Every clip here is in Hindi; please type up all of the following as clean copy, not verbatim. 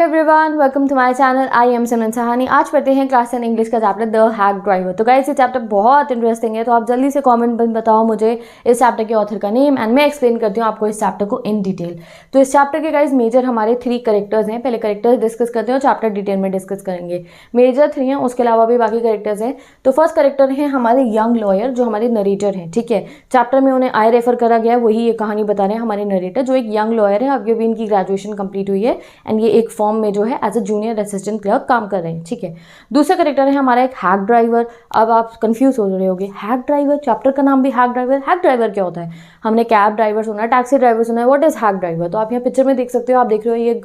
Everyone, welcome to my channel. I am Simran Sahani. आज पढ़ते हैं क्लास 10 इंग्लिश का चैप्टर द हैक ड्राइवर। तो गाइस ये चैप्टर बहुत इंटरेस्टिंग है, तो आप जल्दी से कमेंट में बताओ मुझे इस चैप्टर के ऑथर का नेम एंड मैं एक्सप्लेन करती हूँ आपको इस चैप्टर को इन डिटेल। तो इस चैप्टर के गाइस मेजर हमारे 3 कैरेक्टर्स हैं। पहले कैरेक्टर्स डिस्कस करते हैं और चैप्टर डिटेल में डिस्कस करेंगे। मेजर 3 हैं, उसके अलावा भी बाकी कैरेक्टर्स हैं। तो फर्स्ट कैरेक्टर है हमारे यंग लॉयर, जो हमारे नरेटर हैं। ठीक है, चैप्टर में उन्हें आई रेफर करा गया है, वही ये कहानी बता रहे हैं हमारे नरेटर, जो एक यंग लॉयर है। अभी इनकी ग्रेजुएशन कंप्लीट हुई है एंड ये एक फर्म में जो है एज जूनियर असिस्टेंट क्लर्क काम कर रहे हैं। ठीक है, दूसरा कैरेक्टर है हमारा एक हैक ड्राइवर। अब आप कंफ्यूज हो रहे होगे, हैक ड्राइवर, चैप्टर का नाम भी हैक ड्राइवर। हैक ड्राइवर क्या होता है? हमने कैब ड्राइवर सुना है, टैक्सी ड्राइवर सुना है, व्हाट इज हैक ड्राइवर? तो आप यहाँ पिक्चर में देख सकते हो, आप देख रहे हो ये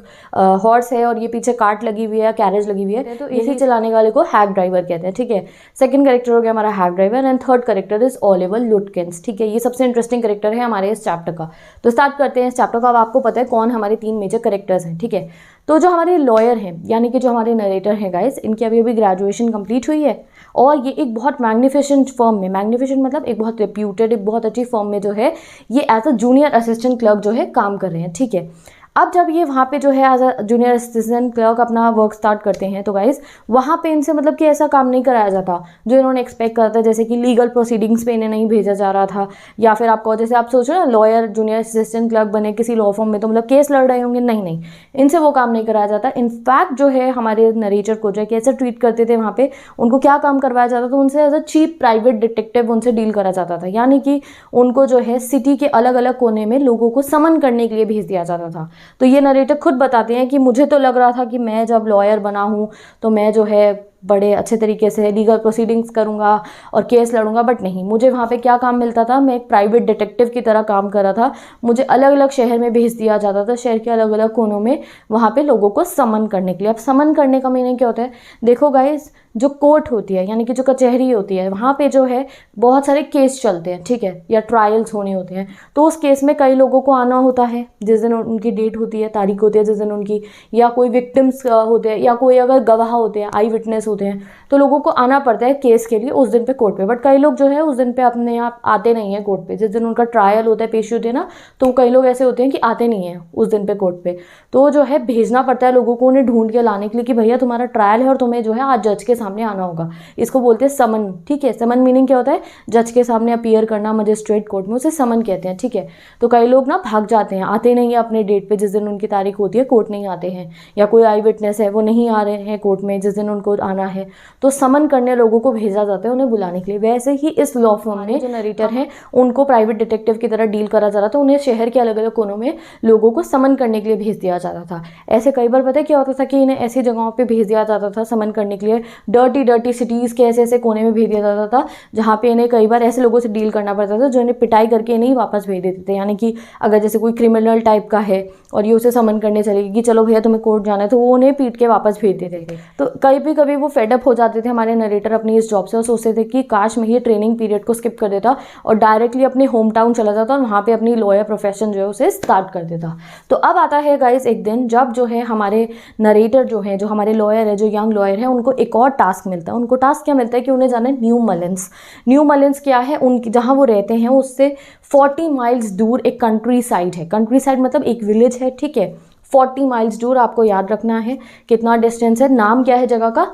हॉर्स है और ये पीछे कार्ट लगी हुई है, कैरेज लगी हुई है, तो इसी चलाने वाले को हैक ड्राइवर कहते हैं। ठीक है, सेकंड कैरेक्टर हो गया हमारा hack driver and third character is Oliver लुटकिंस। ठीक है, ये सबसे इंटरेस्टिंग कैरेक्टर है हमारे इस चैप्टर का। तो स्टार्ट करते हैं इस चैप्टर का। अब आपको पता है कौन हमारे 3 मेजर कैरेक्टर्स हैं। ठीक है, तो जो हमारे लॉयर हैं यानी कि जो हमारे नरेटर हैं गाइस, इनकी अभी ग्रेजुएशन कंप्लीट हुई है और ये एक बहुत मैग्निफिसेंट फर्म में, मैग्निफिसेंट मतलब एक बहुत रेप्यूटेड, एक बहुत अच्छी फर्म में जो है ये as a junior assistant clerk जो है काम कर रहे हैं। ठीक है, अब जब ये वहाँ पे जो है as a junior assistant clerk अपना वर्क स्टार्ट करते हैं तो गाइज वहाँ पे इनसे मतलब कि ऐसा काम नहीं कराया जाता जो इन्होंने एक्सपेक्ट करा था, जैसे कि लीगल प्रोसीडिंग्स पे इन्हें नहीं भेजा जा रहा था, या फिर आपको जैसे आप सोचो ना लॉयर जूनियर असिस्टेंट क्लर्क बने किसी लॉ फर्म में तो मतलब केस लड़ रहे होंगे, नहीं, इनसे वो काम नहीं कराया जाता। इनफैक्ट जो है हमारे नरेटर को जो है कैसे ट्रीट करते थे वहाँ पे, उनको क्या काम करवाया जाता था, उनसे as a cheap private detective उनसे डील करा जाता था। यानी कि उनको जो है सिटी के अलग अलग कोने में लोगों को समन करने के लिए भेज दिया जाता था। तो ये नरेटर खुद बताते हैं कि मुझे तो लग रहा था कि मैं जब लॉयर बना हूँ तो मैं जो है बड़े अच्छे तरीके से लीगल प्रोसीडिंग्स करूँगा और केस लड़ूंगा, बट नहीं, मुझे वहाँ पे क्या काम मिलता था, मैं एक प्राइवेट डिटेक्टिव की तरह काम कर रहा था। मुझे अलग अलग शहर में भेज दिया जाता था, शहर के अलग अलग कोनों में, वहाँ पे लोगों को समन करने के लिए। अब समन करने का मीनिंग क्या होता है? देखो गाइस, जो कोर्ट होती है यानी कि जो कचहरी होती है, वहाँ पे जो है बहुत सारे केस चलते हैं। ठीक है, या ट्रायल्स होने होते हैं, तो उस केस में कई लोगों को आना होता है जिस दिन उनकी डेट होती है, तारीख होती है जिस दिन उनकी, या कोई विक्टिम्स होते हैं या कोई अगर गवाह होते हैं, आई विटनेस होते हैं, तो लोगों को आना पड़ता है केस के लिए उस दिन पे कोर्ट पे। बट कई लोग जो है उस दिन पे अपने आप आते नहीं है कोर्ट पे, जिस दिन उनका ट्रायल होता है, पेशी होती है ना, तो कई लोग ऐसे होते हैं कि आते नहीं है उस दिन पे कोर्ट पे। तो जो है भेजना पड़ता है लोगों को उन्हें ढूंढ के लाने के लिए कि भैया तुम्हारा ट्रायल है और तुम्हें जो है आज जज के सामने आना होगा। इसको बोलते हैं समन। ठीक है, समन मीनिंग क्या होता है? जज के सामने अपीयर करना, मजिस्ट्रेट कोर्ट में, उसे समन कहते हैं। ठीक है, तो कई लोग ना भाग जाते हैं, आते नहीं है अपने डेट पे, जिस दिन उनकी तारीख होती है कोर्ट नहीं आते हैं, या कोई आई विटनेस है वो नहीं आ रहे हैं कोर्ट में जिस दिन उनको आना है, तो समन करने लोगों को भेजा जाता है उन्हें बुलाने के लिए। वैसे ही इस लॉ फर्म में जो नरेटर हैं उनको प्राइवेट डिटेक्टिव की तरह डील करा जा रहा था, उन्हें शहर के अलग अलग कोनों में लोगों को समन करने के लिए भेज दिया जाता था। ऐसे कई बार पता है क्या होता था कि इन्हें ऐसी जगहों पे भेज दिया जाता था समन करने के लिए, डर्टी सिटीज़ के ऐसे ऐसे कोने में भेज दिया जाता था जहाँ पे इन्हें कई बार ऐसे लोगों से डील करना पड़ता था जो इन्हें पिटाई करके इन्हें वापस भेज देते थे। यानी कि अगर जैसे कोई क्रिमिनल टाइप का है और ये उसे समन करने चलेगी कि चलो भैया तुम्हें कोर्ट जाना है, तो वो उन्हें पीट के वापस भेज देते थे। तो कभी वो फेडअप हो जाते थे हमारे नरेटर अपनी इस जॉब से और सोचते थे कि काश मैं ये ट्रेनिंग पीरियड को स्किप कर देता और डायरेक्टली अपने होम टाउन चला जाता और वहाँ पे अपनी लॉयर प्रोफेशन जो है उसे स्टार्ट कर देता। तो अब आता है गाइस एक दिन जब जो है हमारे नरेटर जो है, जो हमारे लॉयर है, जो यंग लॉयर है, उनको एक और टास्क मिलता है। उनको टास्क क्या मिलता है कि उन्हें जाना है न्यू मलिन्स। न्यू मलिन्स क्या है? उनकी जहाँ वो रहते हैं उससे 40 माइल्स दूर एक कंट्री साइड है। कंट्री साइड मतलब एक विलेज है। ठीक है, 40 माइल्स दूर, आपको याद रखना है कितना डिस्टेंस है। नाम क्या है जगह का?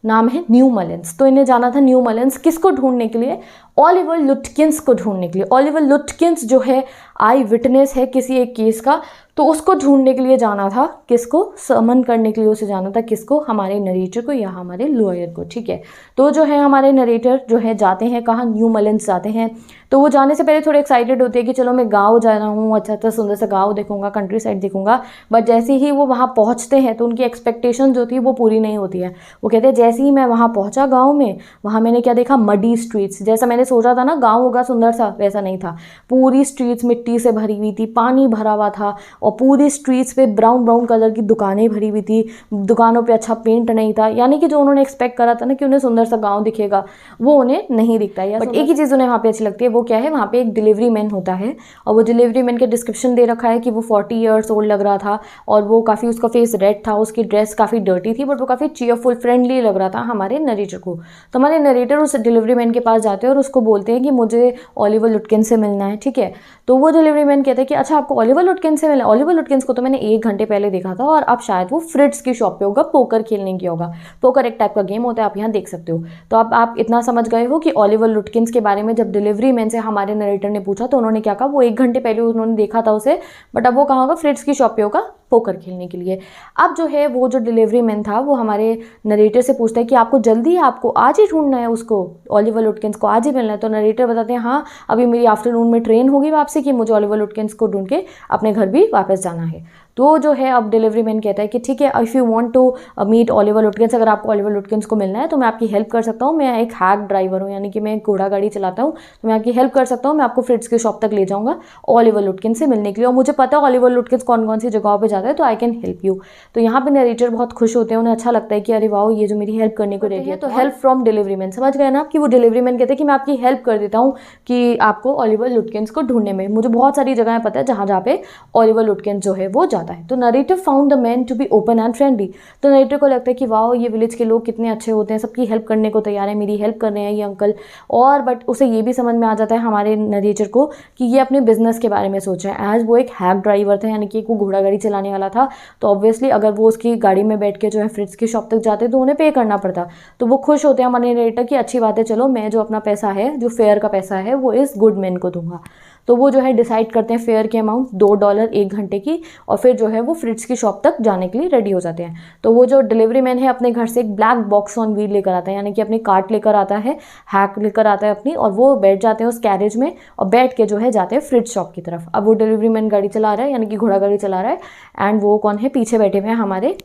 नाम है न्यू मलिन्स। तो इन्हें जाना था न्यू मलिन्स, किसको ढूंढने के लिए? ओलिवर लुटकिंस को ढूंढने के लिए। ओलिवर लुटकिंस जो है आई विटनेस है किसी एक केस का, तो उसको ढूंढने के लिए जाना था। किसको? समन करने के लिए उसे जाना था। किसको? हमारे नरेटर को या हमारे लॉयर को। ठीक है, तो जो है हमारे नरेटर जो है जाते हैं कहाँ? न्यू मलिन्स जाते हैं। तो वो जाने से पहले थोड़े एक्साइटेड होते हैं कि चलो मैं गाँव जा रहा हूँ, अच्छा सुंदर सा गाँव देखूंगा, कंट्री साइड देखूंगा। बट जैसे ही वो वहाँ पहुँचते हैं तो उनकी एक्सपेक्टेशन जो थी वो पूरी नहीं होती है। वो कहते हैं जैसे ही मैं वहाँ पहुँचा गाँव में, वहाँ मैंने क्या देखा? Muddy streets. जैसा मैंने सोचा था ना गाँव होगा सुंदर सा, वैसा नहीं था। पूरी स्ट्रीट्स मिट्टी से भरी हुई थी, पानी भरा हुआ था और पूरी स्ट्रीट्स पे ब्राउन कलर की दुकानें भरी हुई थी। दुकानों पे अच्छा पेंट नहीं था। यानी कि जो उन्होंने एक्सपेक्ट करा था ना कि उन्हें सुंदर सा गांव दिखेगा, वो उन्हें नहीं दिखता है। बट एक ही चीज़ उन्हें वहाँ पे अच्छी लगती है, वो क्या है? वहाँ पे एक डिलीवरी मैन होता है और वो डिलीवरी मैन के डिस्क्रिप्शन दे रखा है कि वो 40 ईयर्स ओल्ड लग रहा था और वो काफ़ी, उसका फेस रेड था, उसकी ड्रेस काफ़ी डर्टी थी, बट वो काफ़ी चीयरफुल फ्रेंडली लग रहा था हमारे नरेटर को। तो हमारे नरेटर उस डिलीवरी मैन के पास जाते हैं और उसको बोलते हैं कि मुझे ओलिवर लुटकिंस से मिलना है। ठीक है, तो वो डिलीवरी मैन कहते हैं कि अच्छा आपको ओलिवर लुटकिंस से मिलना है? ओलिवर लुटकिंस को तो मैंने 1 घंटे पहले देखा था और अब शायद वो फ्रिट्ज की शॉप पे होगा, पोकर खेलने की होगा। पोकर एक टाइप का गेम होता है, आप यहाँ देख सकते हो। तो अब आप इतना समझ गए हो कि ओलिवर लुटकिंस के बारे में जब डिलीवरी मैन से हमारे नरेटर ने पूछा तो उन्होंने क्या कहा, वो 1 घंटे पहले उन्होंने देखा था उसे, बट अब वो कहाँ होगा, फ्रिट्ज की शॉप पे होगा पोकर खेलने के लिए। अब जो है वो जो डिलीवरी मैन था वो हमारे नरेटर से पूछता है कि आपको जल्दी है, आपको आज ही ढूंढना है उसको, ओलिवर लुटकिंस को आज ही मिलना है। तो नरेटर बताते हैं हाँ, अभी मेरी आफ्टरनून में ट्रेन होगी वापसी की, मुझे ओलिवर लुटकिंस को ढूंढ के अपने घर भी वापस जाना है। तो जो है अब डिलीवरी मैन कहता है कि ठीक है, if you want to meet Oliver Lutkins, अगर आपको ओलिवर लुटकिंस को मिलना है तो मैं आपकी हेल्प कर सकता हूँ। मैं एक हैक ड्राइवर हूँ, यानी कि मैं घोड़ा गाड़ी चलाता हूँ, तो मैं आपकी हेल्प कर सकता हूँ। मैं आपको फ्रिट्ज की शॉप तक ले जाऊँगा ओलिवर लुटकिंस से मिलने के लिए, और मुझे पता है ओलिवर लुटकिंस कौन कौन सी जगहों पर जाता है, तो आई कैन हेल्प यू। तो यहाँ पे नरेटर बहुत खुश होते हैं, उन्हें अच्छा लगता है कि अरे वाह, ये जो मेरी हेल्प करने को रेडी है। तो हेल्प फ्रॉम डिलीवरी मैन, समझ गए ना कि वो डिलीवरी मैन कहते हैं कि मैं आपकी हेल्प कर देता हूँ कि आपको ओलिवर लुटकिंस को ढूंढने में, मुझे बहुत सारी जगहें पता है जहाँ पे ओलिवर लुटकिंस जो है वो जाता है। तो narrator found the man to be open and friendly. तो नरेटर को लगता है कि वाह, ये विलेज के लोग कितने अच्छे होते हैं, सबकी हेल्प करने को तैयार है, मेरी हेल्प कर रहे हैं ये अंकल। और बट उसे ये भी समझ में आ जाता है हमारे नरेटर को कि ये अपने बिजनेस के बारे में सोच रहे हैं। एज वो एक हैक ड्राइवर था, यानी कि वो घोड़ा गाड़ी चलाने वाला था, तो ऑब्वियसली अगर वो उसकी गाड़ी में बैठ के जो है फ्रिट्ज की शॉप तक जाते तो उन्हें पे करना पड़ता। तो वो खुश होते हैं हमारे नरेटर की, अच्छी बात है, चलो मैं जो अपना पैसा है, जो फेयर का पैसा है, वो इस गुड मैन को दूंगा। तो वो जो है डिसाइड करते हैं फेयर की अमाउंट $2 1 घंटे की, और फिर जो है वो फ्रिट्ज की शॉप तक जाने के लिए रेडी हो जाते हैं। तो वो जो डिलीवरी मैन है अपने घर से एक ब्लैक बॉक्स ऑन व्हील लेकर आता है, यानी कि अपनी कार्ट लेकर आता है, हैक लेकर आता है अपनी, और वो बैठ जाते हैं उस कैरेज में और बैठ के जो है जाते हैं फ्रिज शॉप की तरफ। अब वो डिलीवरी मैन गाड़ी चला रहा है, यानी कि घोड़ा गाड़ी चला रहा है, एंड वो कौन है, पीछे बैठे हुए हैं हमारे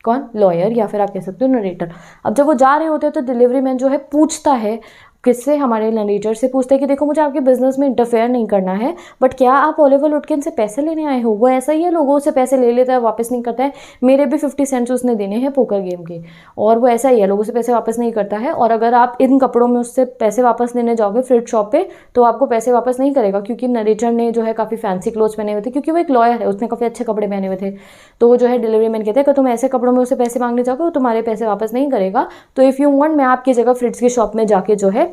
कौन, लॉयर, या फिर आप कह सकते हो नरेटर। अब जब वो जा रहे होते हैं तो डिलीवरी मैन जो है पूछता है, किससे, हमारे नरेटर से पूछते हैं कि देखो मुझे आपके बिजनेस में इंटरफेयर नहीं करना है, बट क्या आप ओलिवर लुटकिंस से पैसे लेने आए हो? वो ऐसा ही है, लोगों से पैसे ले लेता है, वापस नहीं करता है। मेरे भी 50 सेंट्स उसने देने हैं पोकर गेम के, और वो ऐसा ही है, लोगों से पैसे वापस नहीं करता है। और अगर आप इन कपड़ों में उससे पैसे वापस लेने जाओगे फ्रिज शॉप पे, तो आपको पैसे वापस नहीं करेगा, क्योंकि नरेटर ने जो है काफ़ी फैंसी क्लोथ्स पहने हुए थे, क्योंकि वो एक लॉयर है, उसने काफ़ी अच्छे कपड़े पहने हुए थे। तो वो जो है डिलीवरी मैन कहते हैं कि तुम ऐसे कपड़ों में उससे पैसे मांगने जाओगे, वो तुम्हारे पैसे वापस नहीं करेगा। तो इफ़ यू वांट, मैं आपकी जगह फ्रिज की शॉप में जाके जो है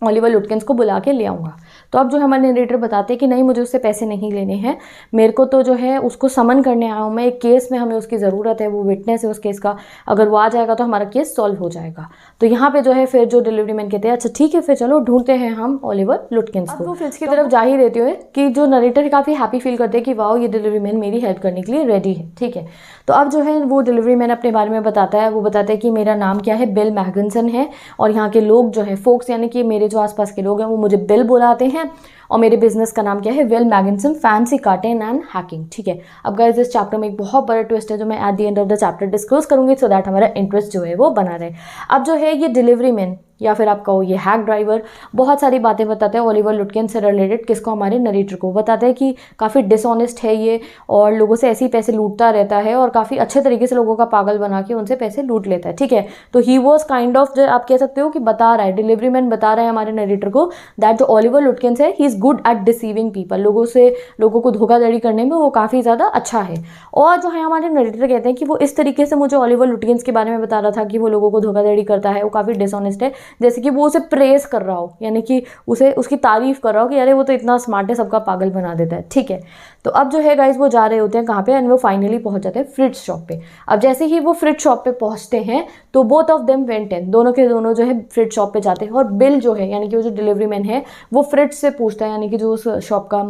ओलिवर लुटकिंस को बुला के ले आऊँगा। तो अब जो है हमारे नरेटर बताते हैं कि नहीं, मुझे उससे पैसे नहीं लेने हैं, मेरे को तो जो है उसको समन करने आया हूँ मैं, एक केस में हमें उसकी ज़रूरत है, वो विटनेस है उस केस का, अगर वो आ जाएगा तो हमारा केस सॉल्व हो जाएगा। तो यहाँ पे जो है फिर जो डिलीवरी मैन कहते हैं अच्छा ठीक है, फिर चलो ढूंढते हैं हम ओलिवर लुटकिंस को। वो फ्रिज की तरफ जा ही रहते हुए कि जो नरेटर काफ़ी हैप्पी फील करते हैं कि वाह, ये डिलीवरी मैन मेरी हेल्प करने के लिए रेडी है, ठीक है। तो अब जो है वो डिलीवरी मैन अपने बारे में बताता है, वो बताता है कि मेरा नाम क्या है, बिल मैगनसन है, और यहाँ के लोग जो है फोक्स, यानी कि मेरे जो आसपास के लोग हैं, वो मुझे बिल बुलाते हैं, और मेरे बिजनेस का नाम क्या है, Will Magnuson fancy carting and hacking, ठीक है। अब गाइस इस चैप्टर में एक बहुत बड़ा ट्विस्ट है जो मैं at the end of the chapter discuss करूंगी, सो दैट हमारा इंटरेस्ट जो है वो बना रहे। अब जो है ये डिलीवरी मैन या फिर आप कहो ये हैक ड्राइवर बहुत सारी बातें बताते हैं ओलिवर लुटकिंस से रिलेटेड, किसको, हमारे नरेटर को। बताते हैं कि काफ़ी डिसऑनेस्ट है ये, और लोगों से ऐसे ही पैसे लूटता रहता है, और काफ़ी अच्छे तरीके से लोगों का पागल बना के उनसे पैसे लूट लेता है, ठीक है। तो ही वॉज काइंड ऑफ, आप कह सकते हो कि बता रहा है, डिलीवरी मैन बता रहा है हमारे नरेटर को दैट जो ओलिवर लुटकिंस है, he is good at deceiving people, लोगों को धोखाधड़ी करने में वो काफ़ी ज़्यादा अच्छा है। और जो है हमारे नरेटर कहते हैं कि वो इस तरीके से मुझे ओलिवर लुटकिंस के बारे में बता रहा था कि वो लोगों को धोखाधड़ी करता है, वो काफ़ी डिसऑनेस्ट है, जैसे कि वो उसे प्रेस कर रहा हो, यानी कि उसे उसकी तारीफ कर रहा हो कि अरे वो तो इतना स्मार्ट है, सबका पागल बना देता है, ठीक है। तो अब जो है गाइज वो जा रहे होते हैं कहाँ पे, एंड वो फाइनली पहुंच जाते हैं फ्रिज शॉप पे। अब जैसे ही वो फ्रिज शॉप पे पहुंचते हैं तो both of them went in, दोनों के दोनों जो है फ्रिज शॉप पे जाते हैं, और बिल जो है यानी कि वो जो डिलीवरी मैन है वो फ्रिज से पूछता है, यानी कि जो उस शॉप का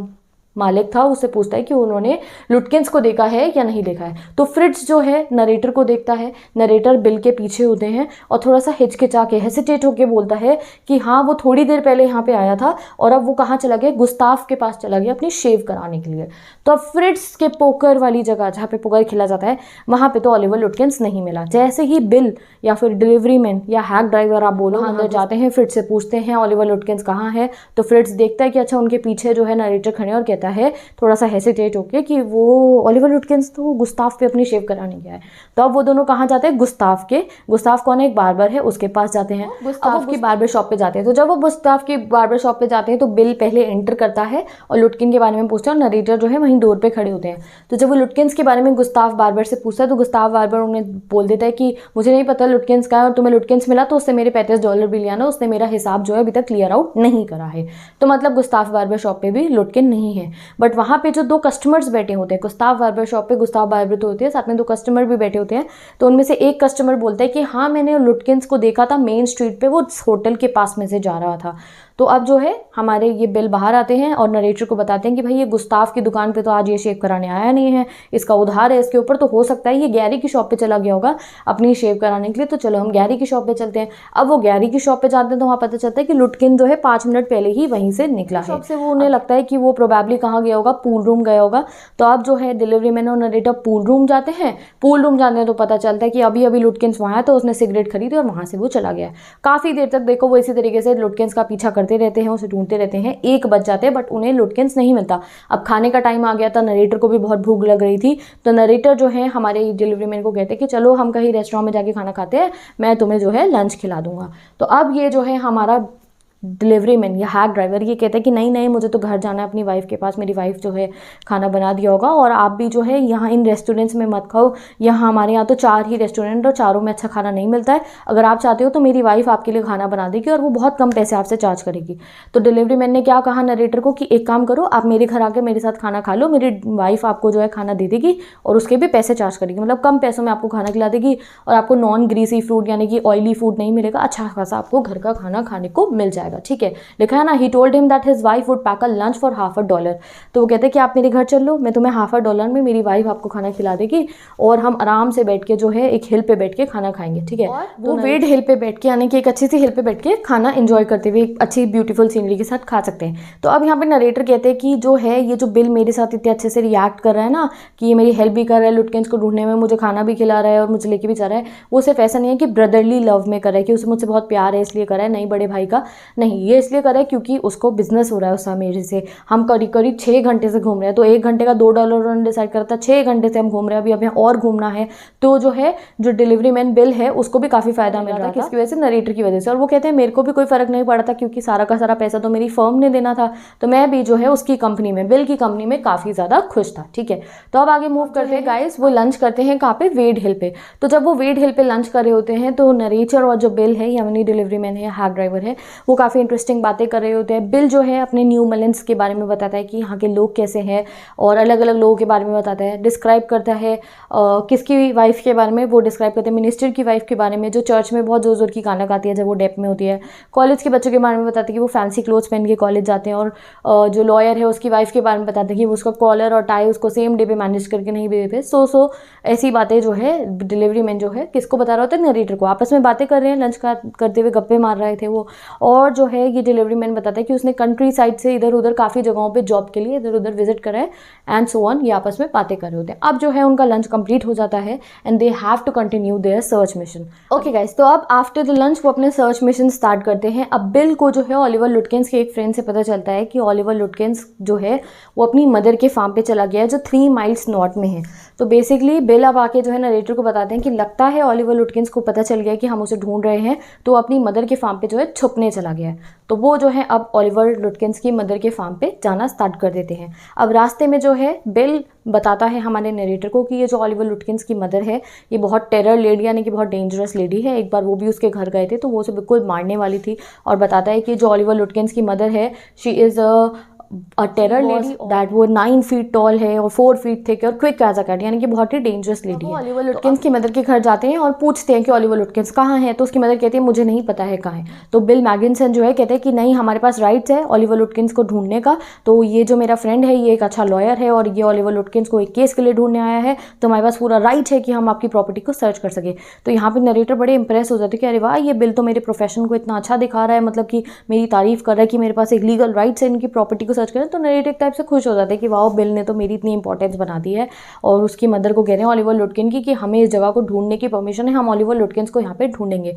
मालिक था उससे पूछता है कि उन्होंने लुटकिंस को देखा है या नहीं देखा है। तो फ्रिट्ज जो है नरेटर को देखता है, नरेटर बिल के पीछे होते हैं और थोड़ा सा हिचकिचा के हेसिटेट होके बोलता है कि हाँ वो थोड़ी देर पहले यहाँ पे आया था और अब वो कहाँ चला गया, गुस्ताफ के पास चला गया अपनी शेव कराने के लिए। तो अब फ्रिट्ज के पोकर वाली जगह जहाँ पे पोकर खेला जाता है वहाँ पे तो ओलिवर लुटकिंस नहीं मिला। जैसे ही बिल या फिर डिलीवरी मैन या हैक ड्राइवर आप बोलो अंदर जाते हैं, फ्रिट्ज से पूछते हैं ओलिवर लुटकिंस कहाँ है, तो फ्रिट्ज देखता है कि अच्छा उनके पीछे जो है नरेटर खड़े और कहता है थोड़ा सा हेसिटेट होके कि वो ओलिवर लुटकिंस तो गुस्ताफ पे अपनी शेव कराने गया है। तो अब वो दोनों कहाँ जाते हैं, गुस्ताफ के, गुस्ताफ कौन है, एक बार्बर है, उसके पास जाते हैं, गुस्ताफ की बार्बर शॉप पे जाते हैं। तो जब वो गुस्ताफ की बार्बर शॉप पे जाते हैं तो बिल पहले एंटर करता है और लुटकिन के बारे में पूछता है और नरेटर जो है वहीं डोर पे खड़े होते हैं। तो जब वो लुटकिंस के बारे में गुस्ताफ बार्बर से पूछता है तो गुस्ताफ बार्बर उन्हें बोल देता है कि मुझे नहीं पता लुटकिंस का है और तुम्हें लुटकिंस मिला तो उससे मेरे $35 भी लिया ना, उसने मेरा हिसाब जो है अभी तक क्लियर आउट नहीं करा है। तो मतलब गुस्ताफ बार्बर शॉप पे भी लुटकिन नहीं है। हैं, बट वहाँ पे जो 2 कस्टमर्स बैठे होते हैं, गुस्ताव बार्बर शॉप पे गुस्ताव बार्बर तो होते हैं, साथ में 2 कस्टमर भी बैठे होते हैं। तो उनमें से एक कस्टमर बोलता है कि हाँ मैंने लुटकिंस को देखा था मेन स्ट्रीट पे, वो होटल के पास में से जा रहा था। तो अब जो है हमारे ये बिल बाहर आते हैं और नरेटर को बताते हैं कि भाई ये गुस्ताव की दुकान पे तो आज ये शेव कराने आया नहीं है, इसका उधार है इसके ऊपर, तो हो सकता है ये गैरी की शॉप पे चला गया होगा अपनी शेव कराने के लिए, तो चलो हम गैरी की शॉप पे चलते हैं। अब वो गैरी की शॉप पे जाते हैं तो वहाँ पता चलता है कि लुटकिन जो है 5 मिनट पहले ही वहीं से निकला है शॉप से। वो उन्हें लगता है कि वो प्रोबेबली कहाँ गया होगा, पूल रूम गया होगा। तो अब जो है डिलीवरी मैन और नरेटर पूल रूम जाते हैं। पूल रूम जाते हैं तो पता चलता है कि अभी अभी लुटकिंस वहाँ है, तो उसने सिगरेट खरीदी और वहाँ से वो चला गया। काफ़ी देर तक देखो वो इसी तरीके से लुटकिंस का पीछा करते रहते हैं, उसे ढूंढते रहते हैं। 1 बज जाते हैं बट उन्हें लुटकिंस नहीं मिलता। अब खाने का टाइम आ गया था, नरेटर को भी बहुत भूख लग रही थी, तो नरेटर जो है हमारे डिलीवरी मैन को कहते हैं कि चलो हम कहीं रेस्टोरेंट में जाके खाना खाते हैं, मैं तुम्हें जो है लंच खिला दूंगा। तो अब ये जो है हमारा डिलीवरी मैन या हैक ड्राइवर ये कहता है कि नहीं नहीं मुझे तो घर जाना है अपनी वाइफ के पास, मेरी वाइफ जो है खाना बना दिया होगा, और आप भी जो है यहाँ इन रेस्टोरेंट्स में मत खाओ, यहाँ हमारे यहाँ तो 4 ही रेस्टोरेंट और चारों में अच्छा खाना नहीं मिलता है, अगर आप चाहते हो तो मेरी वाइफ आपके लिए खाना बना देगी और वो बहुत कम पैसे आपसे चार्ज करेगी। तो डिलीवरी मैन ने क्या कहा नरेटर को कि एक काम करो, आप मेरे घर आके मेरे साथ खाना खा लो, मेरी वाइफ आपको जो है खाना दे देगी और उसके भी पैसे चार्ज करेगी, मतलब कम पैसों में आपको खाना खिला देगी और आपको नॉन ग्रीसी फूड यानी कि ऑयली फूड नहीं मिलेगा, अच्छा खासा आपको घर का खाना खाने को मिल जाएगा। ठीक है, लिखा है ना, he told him that his wife would pack a lunch for $1/2। तो वो कहते हैं कि आप मेरे घर चल लो, मैं तुम्हें $1/2 में मेरी वाइफ आपको खाना खिला देगी और हम आराम से बैठ के जो है एक हिल पे बैठ के खाना खाएंगे। ठीक है, और वो वेड हिल पे बैठ के यानी कि एक अच्छी सी हिल पे बैठ के खाना एंजॉय करते हुए एक अच्छी ब्यूटीफुल सीनरी के साथ खा सकते हैं। तो अब यहाँ पे नरेटर कहते हैं कि जो है ये जो बिल मेरे साथ इतने अच्छे से रिएक्ट कर रहा है ना, कि ये मेरी हेल्प भी कर रहा है लुटकिंस को ढूंढने में, मुझे खाना भी खिला रहा है और मुझे लेके भी जा रहा है, वो सिर्फ ऐसा नहीं है कि ब्रदरली लव में कर रहा है कि उसे मुझसे बहुत प्यार है इसलिए कर रहा है, नहीं बड़े भाई का नहीं, ये इसलिए कर रहा है क्योंकि उसको बिजनेस हो रहा है उस मेरे से। हम करीब करीब 6 घंटे से घूम रहे हैं, तो 1 घंटे का $2 उन्होंने डिसाइड करा था, 6 घंटे से हम घूम रहे हैं, अभी हमें और घूमना है। तो जो है जो डिलीवरी मैन बिल है उसको भी काफ़ी फायदा मिल रहा था, किसकी वजह से, नरेटर की वजह से। और वो कहते हैं मेरे को भी कोई फर्क नहीं पड़ा था क्योंकि सारा का सारा पैसा तो मेरी फर्म ने देना था, तो मैं भी जो है उसकी कंपनी में, बिल की कंपनी में काफ़ी ज़्यादा खुश था। ठीक है, तो अब आगे मूव करते हैं गाइस, वो लंच करते हैं कहाँ पे, वेड हिल पे। तो जब वो वेड हिल पे लंच कर रहे होते हैं तो नरेटर और जो बिल है यानी डिलीवरी मैन है, हैक ड्राइवर है, वो काफ़ी इंटरेस्टिंग बातें कर रहे होते हैं। बिल जो है अपने न्यू मलेंस के बारे में बताता है कि यहाँ के लोग कैसे हैं और अलग अलग लोगों के बारे में बताता है, डिस्क्राइब करता है किसकी वाइफ के बारे में, वो डिस्क्राइब करते हैं मिनिस्टर की वाइफ के बारे में जो चर्च में बहुत ज़ोर ज़ोर की गाना गाती है जब वो डेप में होती है। कॉलेज के बच्चों के बारे में बताते हैं कि वो फैंसी क्लोथ्स पहन के कॉलेज जाते हैं, और जो लॉयर है उसकी वाइफ के बारे में बताते हैं कि उसका कॉलर और टाई उसको सेम डे पे मैनेज करके नहीं दे थे। सो ऐसी बातें जो है डिलीवरी मैन जो है किसको बता रहा होता है, नरेटर को। आपस में बातें कर रहे हैं, लंच करते हुए गप्पे मार रहे थे वो, और जो है ये डिलीवरी मैन बताता है कि उसने कंट्री साइड से इधर उधर काफ़ी जगहों पे जॉब के लिए इधर उधर विजिट करा है एंड सो ऑन। ये आपस में बातें कर रहे होते हैं। अब जो है उनका लंच कंप्लीट हो जाता है and they have to continue their search mission. Okay guys, तो अब आफ्टर द लंच वो अपने सर्च मिशन स्टार्ट करते हैं। अब बिल को जो है ओलिवर लुटकिंस के एक फ्रेंड से पता चलता है कि ओलिवर लुटकिंस जो है वो अपनी मदर के फार्म पे चला गया है जो 3 माइल्स नॉर्थ में है। तो बेसिकली बिल अब आके जो है नरेटर को बताते हैं कि लगता है ओलिवर लुटकिंस को पता चल गया कि हम उसे ढूंढ रहे हैं, तो अपनी मदर के फार्म पे जो है छुपने चला गया है। तो वो जो है अब ओलिवर लुटकिंस की मदर के फार्म पे जाना स्टार्ट कर देते हैं। अब रास्ते में जो है बिल बताता है हमारे नरेटर को कि ये जो ओलिवर लुटकिंस की मदर है ये बहुत टेरर लेडी यानी कि बहुत डेंजरस लेडी है। एक बार वो भी उसके घर गए थे तो वो उसे बिल्कुल मारने वाली थी, और बताता है कि जो ओलिवर लुटकिंस की मदर है she is a terror lady that वो 9 फीट टॉल है और 4 फीट थिक और क्विक एज अ कैट, यानी कि बहुत ही डेंजरस लेडी है। ओलिवर लुटकिंस की मदर के घर जाते हैं और पूछते हैं कि ओलिवर लुटकिंस कहाँ है, तो उसकी मदर कहती है मुझे नहीं पता है कहाँ है। तो बिल मैगिनसन जो है कहते हैं कि नहीं, हमारे पास राइट्स है ओलिवर लुटकिंस को ढूंढने का, तो ये जो मेरा फ्रेंड है ये एक अच्छा लॉयर है और ये ओलिवर लुटकिंस को एक केस के लिए ढूंढने आया है, तो हमारे पास पूरा राइट है कि हम आपकी प्रॉपर्टी को सर्च कर सके। तो यहाँ पर नरेटर बड़े इंप्रेस हो जाते हैं कि अरे वाह, ये बिल तो मेरे प्रोफेशन को इतना अच्छा दिखा रहा है, मतलब कि मेरी तारीफ कर रहा है कि मेरे पास एक लीगल राइट्स है इनकी प्रॉपर्टी को सर्च करें। तो नरेटर टाइप से खुश हो जाते हैं कि वाह, बिल ने तो मेरी इतनी इंपॉर्टेंस बना दी है, और उसकी मदर को कह रहे हैं ओलिवर लुटकिन की कि हमें इस जगह को ढूंढने की परमिशन है, हम ओलिवर लुटकिंस को यहाँ पे ढूंढेंगे।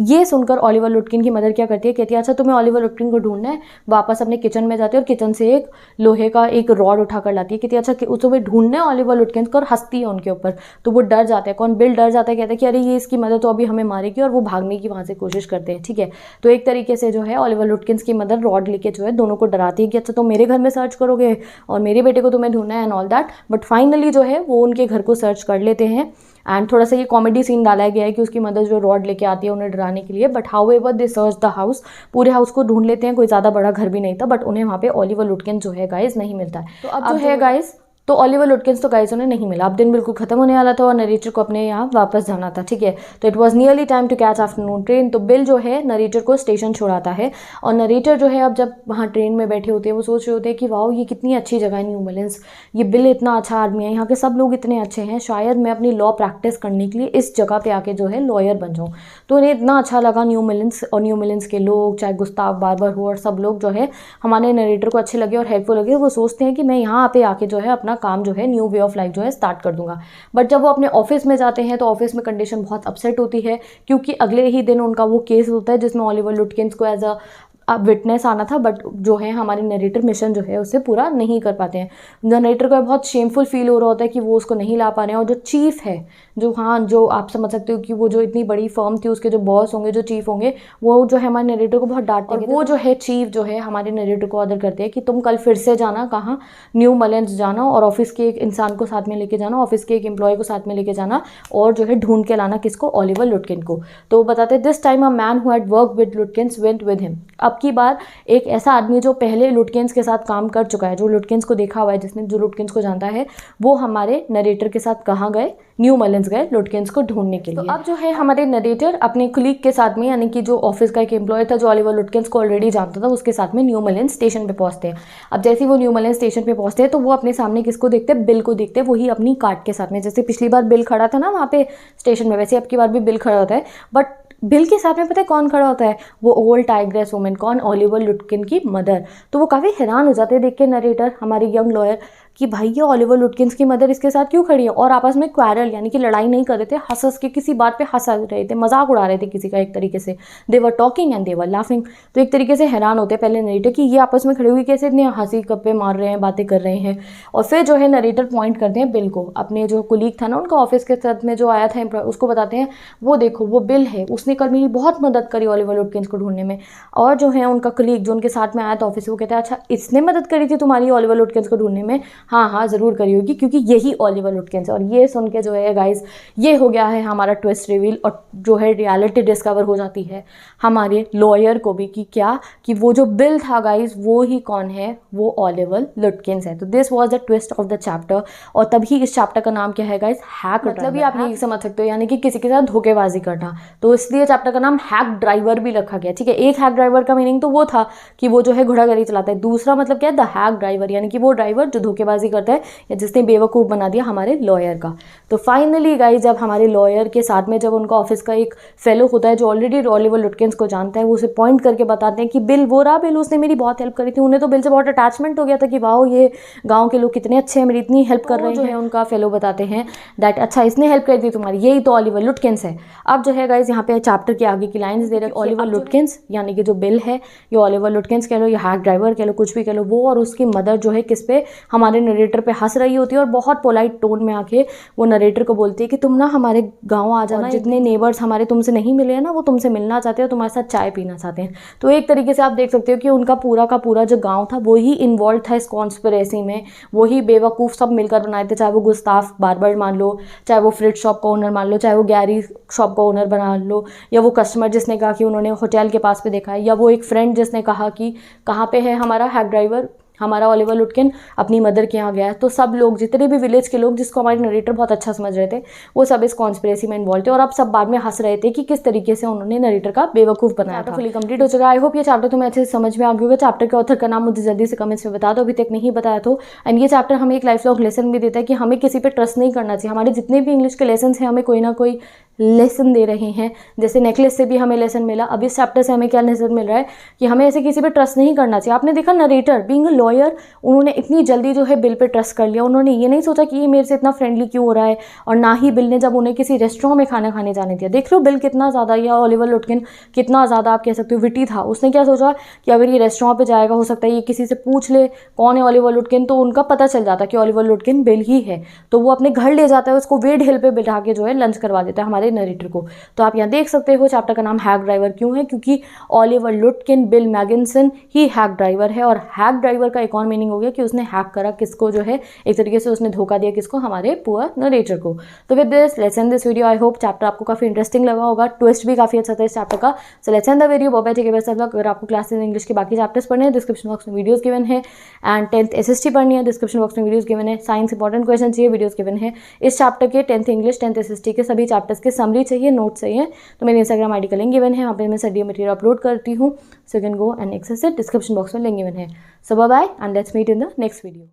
ये सुनकर ओलिवर लुटकिन की मदर क्या करती है, कहती है अच्छा तुम्हें ओलिवर लुटकिन को ढूंढना है। वापस अपने किचन में जाती है और किचन से एक लोहे का एक रॉड उठाकर लाती है, कहती है अच्छा तुम्हें ढूंढना है ओलिवर लुटकिंस को, और हंसती है उनके ऊपर। तो वो डर जाता है, कौन, बिल डर जाता है, कहता है कि अरे ये इसकी मदर तो अभी हमें मारेगी, और वो भागने की वहाँ से कोशिश करते हैं। ठीक है, तो एक तरीके से जो है ओलिवर लुटकिंस की मदर रॉड लेके जो है दोनों को डराती है कि अच्छा तुम मेरे घर में सर्च करोगे और मेरे बेटे को तुम्हें ढूंढना है and all that. But finally जो है वो उनके घर को सर्च कर लेते हैं एंड थोड़ा सा ये कॉमेडी सीन डाला गया है कि उसकी मदर जो रॉड लेके आती है उन्हें डराने के लिए। But how ever they search the house, पूरे हाउस को ढूंढ लेते हैं, कोई ज़्यादा बड़ा घर भी नहीं था, बट उन्हें वहाँ पे ओलिवर लुटकिंस जो है गाइस नहीं मिलता है। तो अब जो है गाइस तो ओलिवर लुटकिंस तो गाइस उन्हें नहीं मिला। अब दिन बिल्कुल खत्म होने वाला था और नरेटर को अपने यहाँ वापस जाना था, ठीक है। तो it was nearly time to catch afternoon train. तो बिल जो है नरेटर को स्टेशन छोड़ाता है और नरेटर जो है अब जब वहाँ ट्रेन में बैठे होते हैं वो सोच रहे होते हैं कि वाओ ये कितनी अच्छी जगह है न्यू ऑरलिन्स, ये बिल इतना अच्छा आदमी है, यहाँ के सब लोग इतने अच्छे हैं, शायद मैं अपनी लॉ प्रैक्टिस करने के लिए इस जगह पे आके जो है लॉयर बन जाऊँ। तो उन्हें इतना अच्छा लगा न्यू ऑरलिन्स, और न्यू ऑरलिन्स के लोग चाहे गुस्ताव बार्बर हो और सब लोग जो है हमारे नरेटर को अच्छे लगे और हेल्पफुल लगे। वो सोचते हैं कि मैं यहाँ पे आके जो है अपना काम जो है न्यू वे ऑफ लाइफ जो है स्टार्ट कर दूंगा। बट जब वो अपने ऑफिस में जाते हैं तो ऑफिस में कंडीशन बहुत अपसेट होती है क्योंकि अगले ही दिन उनका वो केस होता है जिसमें ओलिवर लुटकिंस को एज अ विटनेस आना था, बट जो है हमारे नरेटर मिशन जो है उसे पूरा नहीं कर पाते हैं। नरेटर को बहुत शेमफुल फील हो रहा होता है कि वो उसको नहीं ला पा रहे हैं। और जो चीफ है, जो आप समझ सकते हो कि वो जो इतनी बड़ी फर्म थी उसके जो बॉस होंगे, जो चीफ होंगे, वो जो है हमारे नरेटर को बहुत डांटते हैं। वो जो है चीफ जो है हमारे नरेटर को ऑर्डर करते हैं कि तुम कल फिर से जाना, कहाँ, न्यू ऑरलिन्स जाना और ऑफिस के एक इंसान को साथ में लेके जाना, ऑफिस के एक एम्प्लॉय को साथ में लेके जाना और जो है ढूंढ के लाना किसको, ओलिवर लुटकिन को। तो वो बताते हैं this time a man who had work with लुटकिंस went with him. अब की बार एक ऐसा आदमी जो पहले लुटकिंस के साथ काम कर चुका है, जो लुटकिंस को देखा हुआ है, जिसने जो लुटकिंस को जानता है, वो हमारे नरेटर के साथ कहाँ गए, न्यू ऑरलिन्स गए लुटकिंस को ढूंढने के लिए। तो अब जो है हमारे नरेटर अपने कुलीग के साथ में, यानी कि जो ऑफिस का एक एम्प्लॉय था जो ओलिवर लुटकिंस को ऑलरेडी जानता था, उसके साथ में न्यू ऑरलिन्स स्टेशन पे पहुंचते हैं। अब जैसे ही वो न्यू ऑरलिन्स स्टेशन पे पहुंचते हैं तो वो अपने सामने किसको देखते हैं, बिल को देखते हैं, वही अपनी कार्ट के साथ में। जैसे पिछली बार बिल खड़ा था ना वहाँ पे स्टेशन में, वैसे अब की बार भी बिल खड़ा होता है। बट बिल के साथ में पता है कौन खड़ा होता है, वो ओल्ड टाइग्रेस वुमेन, कौन, ओलिवर लुटकिन की मदर। तो वो काफ़ी हैरान हो जाते हैं देख के नरेटर, हमारे यंग लॉयर, कि भाई ये ओलिवर लुटकिंस की मदर इसके साथ क्यों खड़ी है। और आपस में क्वारल यानी कि लड़ाई नहीं कर रहे थे, हंस हंस के किसी बात पे हंस रहे थे, मजाक उड़ा रहे थे किसी का एक तरीके से। They were talking and they were laughing. तो एक तरीके से हैरान होते हैं पहले नरेटर कि ये आपस में खड़े हुए कैसे इतने हंसी गप्पे मार रहे हैं, बातें कर रहे हैं। और फिर जो है नरेटर पॉइंट करते हैं बिल को, अपने जो कुलीग था ना उनका ऑफिस के साथ में जो आया था एम्प्लॉय, उसको बताते हैं वो देखो वो बिल है, उसने कल मेरी बहुत मदद करी ओलिवर लुटकिंस को ढूंढने में। और जो है उनका कुलीग जो उनके साथ में आया था ऑफिस, वो कहता है अच्छा इसने मदद करी थी तुम्हारी ओलिवर लुटकिंस को ढूंढने में, हाँ हाँ जरूर होगी क्योंकि यही ओलिवर लुटकिंस है। और ये सुन के जो है गाइस ये हो गया है हमारा ट्विस्ट रिवील, और जो है रियलिटी डिस्कवर हो जाती है हमारे लॉयर को भी कि क्या, कि वो जो बिल था गाइस वो ही कौन है, वो ओलिवर लुटकिंस है। तो this was the twist of the chapter. और तभी इस चैप्टर का नाम क्या है गाइस, हैक। मतलब ये आप नहीं समझ सकते हो, यानी कि किसी के साथ धोखेबाजी करना। तो इसलिए चैप्टर का नाम हैक ड्राइवर भी रखा गया, ठीक है। एक हैक ड्राइवर का मीनिंग तो वो था कि वो जो है घोड़ा गाड़ी चलाता है, दूसरा मतलब क्या है, द हैक ड्राइवर, यानी कि वो ड्राइवर जो धोखेबाजी करता है जिसने बेवकूफ़ बना दिया हमारे लॉयर का। तो फाइनली गाइस जब हमारे लॉयर के साथ में जब उनका ऑफिस का एक फेलो होता है जो ऑलरेडी ओलिवर लुटकिंस को जानता है, वो उसे पॉइंट करके बताते हैं कि बिल, वो रहा बिल, उसने मेरी बहुत हेल्प करी थी। उन्हें तो बिल से बहुत अटैचमेंट हो गया था कि वाओ ये गाँव के लोग कितने अच्छे हैं, मेरी इतनी हेल्प कर रहे हैं। जो है उनका फेलो बताते हैं दैट अच्छा इसने हेल्प कर दी तुम्हारी, यही तो ओलिवर लुटकिंस है। अब जो है गाइस यहाँ पे चैप्टर के आगे की लाइन्स दे रहे हैं, ओलिवर लुटकिंस यानी कि जो बिल है, ये ओलिवर लुटकिंस कह लो या हैक ड्राइवर कह लो, कुछ भी कह लो, वो और उसकी मदर जो है किस पे, हमारे नरेटर पे हंस रही होती है और बहुत पोलाइट टोन में आके वो नरेटर को बोलती है कि तुम ना हमारे गांव आ जाना, जितने नेबर्स हमारे तुमसे नहीं मिले हैं ना वो तुमसे मिलना चाहते हैं, तुम्हारे साथ चाय पीना चाहते हैं। तो एक तरीके से आप देख सकते हो कि उनका पूरा का पूरा जो गांव था वो ही इन्वॉल्व था इस कॉन्स्पिरेसी में, वही बेवकूफ़ सब मिलकर बनाए थे। चाहे वो गुस्ताफ बार्बर मान लो, चाहे वो फ्रिज शॉप का ओनर मान लो, चाहे वो गैरी शॉप का ओनर बना लो, या वो कस्टमर जिसने कहा कि उन्होंने होटल के पास पे देखा है, या वो एक फ्रेंड जिसने कहा कि कहाँ पे है हमारा हैक ड्राइवर, हमारा ओलिवर लुटकिन अपनी मदर के यहाँ गया है। तो सब लोग, जितने भी विलेज के लोग जिसको हमारे नरेटर बहुत अच्छा समझ रहे थे, वो सब इस कॉन्स्पिरेसी में इन्वॉल्व थे और अब सब बाद में हंस रहे थे कि किस तरीके से उन्होंने नरेटर का बेवकूफ़ बनाया था। फुली कंप्लीट हो चुका है। आई होप ये चैप्टर तुम्हें अच्छे से समझ में आ गया होगा। चैप्टर के ऑथर का नाम मुझे जल्दी से कमेंट्स में बता दो, अभी तक नहीं बताया तो। एंड ये चैप्टर हमें एक लाइफ लॉन्ग लेसन भी देता है कि हमें किसी पर ट्रस्ट नहीं करना चाहिए। हमारे जितने भी इंग्लिश के लेसन हैं हमें कोई ना कोई लेसन दे रहे हैं। जैसे नेकलेस से भी हमें लेसन मिला, अब इस चैप्टर से हमें क्या लेसन मिल रहा है कि हमें ऐसे किसी पे ट्रस्ट नहीं करना चाहिए। आपने देखा नरेटर बीइंग अ लॉयर, उन्होंने इतनी जल्दी जो है बिल पे ट्रस्ट कर लिया। उन्होंने ये नहीं सोचा कि ये मेरे से इतना फ्रेंडली क्यों हो रहा है, और ना ही बिल ने जब उन्हें किसी रेस्टोरेंट में खाना खाने जाने दिया। देख लो बिल कितना ज़्यादा, या ओलिवर लुटकिन कितना ज़्यादा आप कह सकते हो विटी था। उसने क्या सोचा कि अगर ये रेस्टोरेंट पे जाएगा, हो सकता है ये किसी से पूछ ले कौन है ओलिवर लुटकिन, तो उनका पता चल जाता कि ओलिवर लुटकिन बिल ही है। तो वो अपने घर ले जाता है, उसको वेड हिल पे बिठा के जो है लंच करवा देता है हमारे नरेटर को। तो आप यहाँ देख सकते हो चैप्टर का नाम हैक ड्राइवर क्यों है, क्योंकि ओलिवर लुटकिन बिल मैगिनसन ही हैक ड्राइवर है। और हैक ड्राइवर का एक और मीनिंग हो गया कि उसने हैक करा किसको, जो है एक तरीके से उसने धोखा दिया किसको, हमारे पुअर नरेटर को। तो with this let's end this video. I hope chapter आपको काफी इंटरेस्टिंग लगा होगा, ट्विस्ट भी काफी अच्छा था इस चैप्टर का। So let's end the video. Bye bye, take care, best of luck. अगर आपको क्लास 10 इंग्लिश के बाकी चैप्टर्स पढ़ने हैं, डिस्क्रिप्शन बॉक्स में वीडियोस गिवन है, एंड 10th SST पढ़नी है, डिस्क्रिप्शन बॉक्स में वीडियोस गिवन है। साइंस इंपॉर्टेंट क्वेश्चन चाहिए, वीडियोस गिवन है। इस चैप्टर के 10th इंग्लिश 10th SST के सभी चैप्टर्स के समरी चाहिए, नोट चाहिए, तो मेरी इंस्टाग्राम आईडी का लिंक गिवन है, वहाँ पे मैं स्टडी मटेरियल अपलोड करती हूँ, so you can go and access it. Description box में लिंक गिवन है। So bye bye and let's meet in the next video.